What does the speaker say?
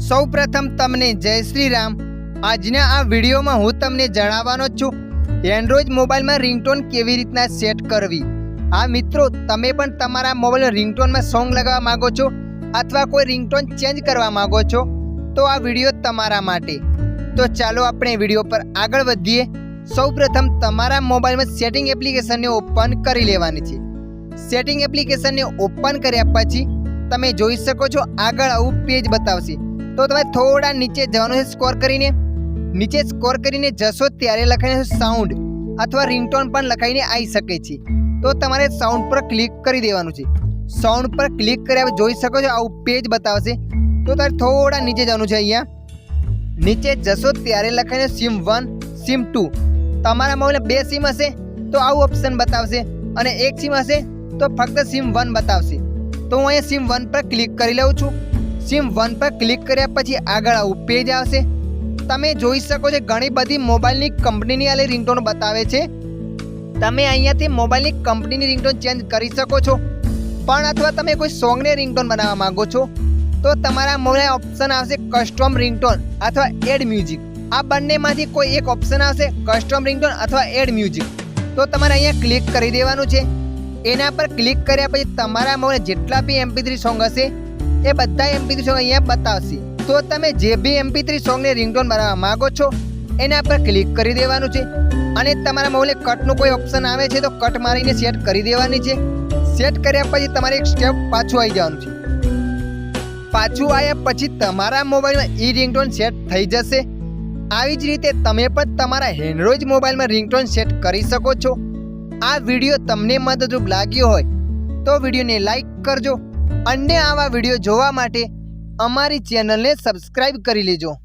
સૌપ્રથમ તમને જય શ્રી રામ। આજના આ વિડીયોમાં હું તમને જણાવવાનો છું એન્ડ્રોઇડ મોબાઈલમાં રિંગટોન કેવી રીતના સેટ કરવી। આ મિત્રો, તમે પણ તમારા મોબાઈલ રિંગટોનમાં સોંગ લગાવવા માંગો છો અથવા કોઈ રિંગટોન ચેન્જ કરવા માંગો છો તો આ વિડીયો તમારા માટે। તો ચાલો આપણે વિડીયો પર આગળ વધીએ। સૌપ્રથમ તમારા મોબાઈલમાં સેટિંગ એપ્લિકેશનને ઓપન કરી લેવાની છે। સેટિંગ એપ્લિકેશનને ઓપન કર્યા પછી તમે જોઈ શકો છો આગળ આવું પેજ બતાવશે। તો તમે થોડા નીચે જવાનું છે, નીચે સ્કોર કરીને જશો ત્યારે લખાઈને સાઉન્ડ અથવા રિંગટોન પણ લખાઈને આવી શકે છે। તો તમારે સાઉન્ડ પર ક્લિક કરી દેવાનું છે। સાઉન્ડ પર ક્લિક કર્યા જોઈ શકો છો આવું પેજ બતાવશે। તો તમારે થોડા નીચે જવાનું છે। અહીંયા નીચે જશો ત્યારે લખાઈને SIM 1 SIM 2। તમારા મોબાઈલમાં 2 સિમ હશે તો આવું ઓપ્શન બતાવશે અને 1 સિમ હશે તો ફક્ત SIM 1 બતાવશે। તો હું અહીંયા SIM 1 પર ક્લિક કરી લઉં છું। SIM 1 પર ક્લિક કર્યા પછી આગળ આવું પેજ આવશે। તમે જોઈ શકો છો ઘણી બધી મોબાઈલની કંપનીની આ રિંગટોન બતાવે છે। તમે અહીંયાથી મોબાઈલની કંપનીની રિંગટોન ચેન્જ કરી શકો છો, પણ અથવા તમે કોઈ સોંગને રિંગટોન બનાવવા માંગો છો તો તમારા મોબાઈલ ઓપ્શન આવશે કસ્ટમ રિંગટોન અથવા એડ મ્યુઝિક। આ બંનેમાંથી કોઈ એક ઓપ્શન આવશે કસ્ટમ રિંગટોન અથવા એડ મ્યુઝિક। તો તમારે અહીંયા ક્લિક કરી દેવાનું છે। એના પર ક્લિક કર્યા પછી તમારા મોબાઈલ જેટલા બી MP3 સોંગ હશે એ બધા MP3 સોંગ અહીંયા બતાવશે। તો તમે જે બી MP3 સોંગને રિંગટોન બનાવવા માંગો છો એના પર ક્લિક કરી દેવાનું છે અને તમારા મોબાઈલે કટનું કોઈ ઓપ્શન આવે છે તો કટ મારીને સેટ કરી દેવાની છે। સેટ કર્યા પછી તમારે એક સ્ટેપ પાછું આવી જવાનું છે। પાછું આવ્યા પછી તમારા મોબાઈલમાં ઈ રિંગટોન સેટ થઈ જશે। આવી જ રીતે તમે પણ તમારા એન્ડ્રોઇડ મોબાઈલમાં રિંગટોન સેટ કરી શકો છો। આ વિડીયો તમને મદદરૂપ લાગ્યો હોય તો વિડીયોને લાઈક કરજો અને આવા વિડીયો જોવા માટે અમારી ચેનલને સબસ્ક્રાઈબ કરી લેજો।